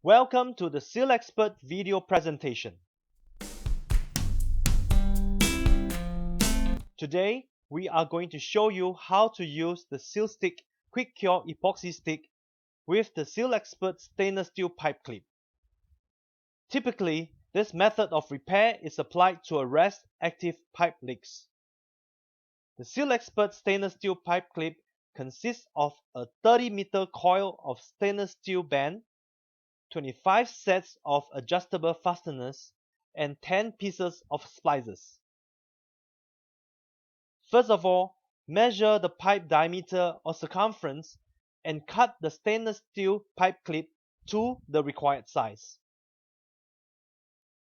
Welcome to the SealXpert video presentation. Today, we are going to show you how to use the SealStick Quick Cure Epoxy Stick with the SealXpert stainless steel pipe clip. Typically, this method of repair is applied to arrest active pipe leaks. The SealXpert stainless steel pipe clip consists of a 30-meter coil of stainless steel band, 25 sets of adjustable fasteners, and 10 pieces of splices. First of all, measure the pipe diameter or circumference and cut the stainless steel pipe clip to the required size.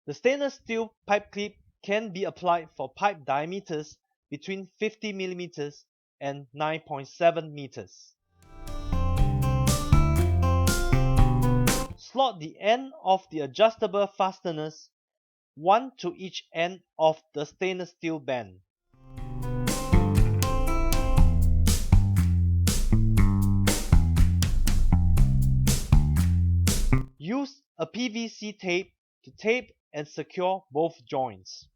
The stainless steel pipe clip can be applied for pipe diameters between 50 mm and 9.7 meters. Slot the end of the adjustable fasteners, one to each end of the stainless steel band. Use a PVC tape to tape and secure both joints.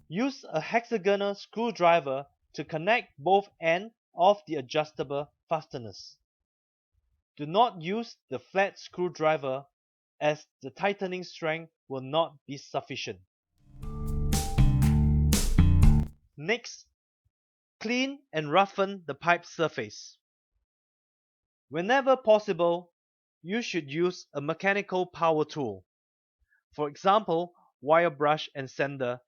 Use a hexagonal screwdriver to connect both ends of the adjustable fasteners. Do not use the flat screwdriver as the tightening strength will not be sufficient. Next, clean and roughen the pipe surface. Whenever possible, you should use a mechanical power tool, for example, wire brush and sander,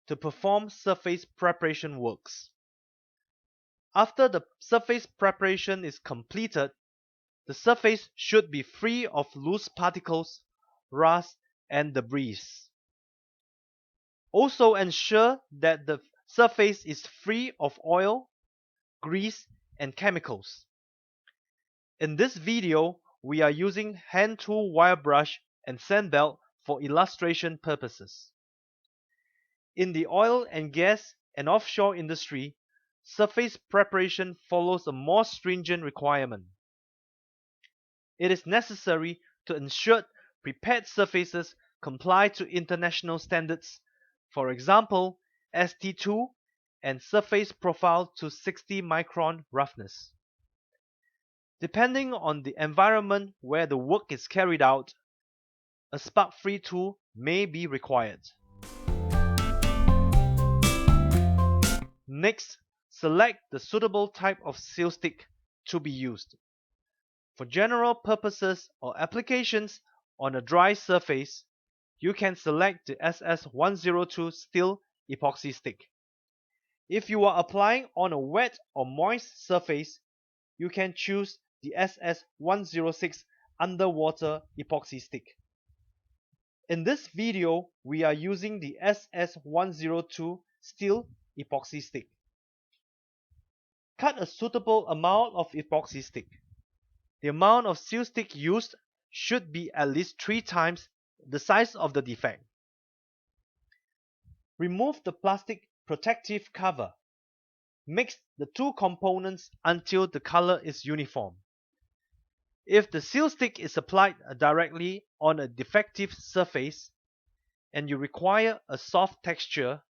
to perform surface preparation works. After the surface preparation is completed, the surface should be free of loose particles, rust, and debris. Also ensure that the surface is free of oil, grease, and chemicals. In this video, we are using hand tool wire brush and sand belt for illustration purposes. In the oil and gas and offshore industry, surface preparation follows a more stringent requirement. It is necessary to ensure prepared surfaces comply to international standards, for example, ST2 and surface profile to 60 micron roughness. Depending on the environment where the work is carried out, a spark-free tool may be required. Next, select the suitable type of seal stick to be used. For general purposes or applications on a dry surface, you can select the SS102 steel epoxy stick. If you are applying on a wet or moist surface, you can choose the SS106 underwater epoxy stick. In this video, we are using the SS102 steel epoxy stick. Cut a suitable amount of epoxy stick. The amount of seal stick used should be at least 3 times the size of the defect. Remove the plastic protective cover. Mix the two components until the color is uniform. If the seal stick is applied directly on a defective surface and you require a soft texture,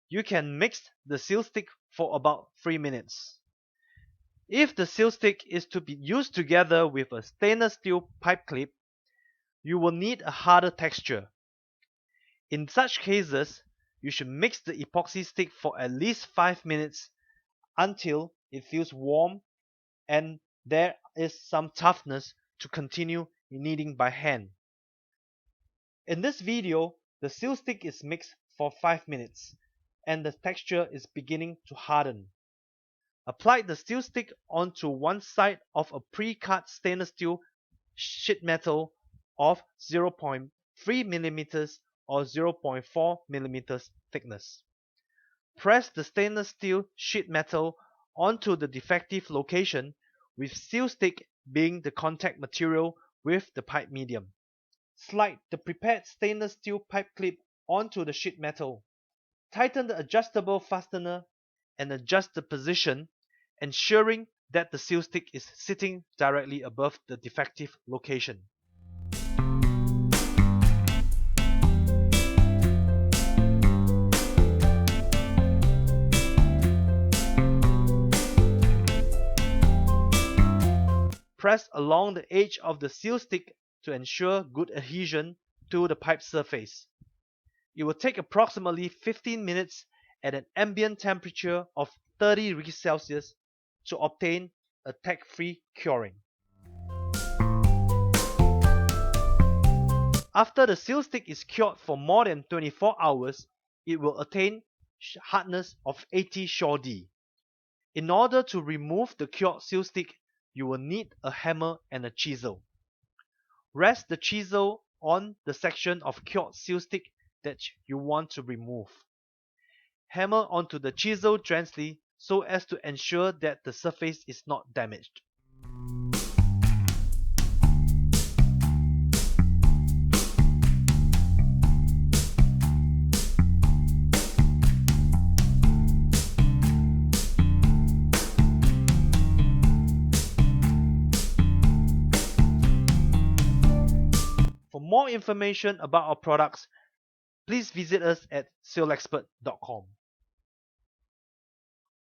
you can mix the seal stick for about 3 minutes. If the seal stick is to be used together with a stainless steel pipe clip, you will need a harder texture. In such cases, you should mix the epoxy stick for at least 5 minutes until it feels warm and there is some toughness to continue kneading by hand. In this video, the seal stick is mixed for 5 minutes and the texture is beginning to harden. Apply the seal stick onto one side of a pre-cut stainless steel sheet metal of 0.3 mm or 0.4 mm thickness. Press the stainless steel sheet metal onto the defective location, with seal stick being the contact material with the pipe medium. Slide the prepared stainless steel pipe clip onto the sheet metal. Tighten the adjustable fastener and adjust the position, ensuring that the seal stick is sitting directly above the defective location. Press along the edge of the seal stick to ensure good adhesion to the pipe surface. It will take approximately 15 minutes at an ambient temperature of 30 degrees Celsius to obtain a tag-free curing. After the seal stick is cured for more than 24 hours, it will attain hardness of 80 Shaw D. In order to remove the cured seal stick, you will need a hammer and a chisel. Rest the chisel on the section of cured seal stick that you want to remove. Hammer onto the chisel gently so as to ensure that the surface is not damaged. For more information about our products, please visit us at SealXpert.com.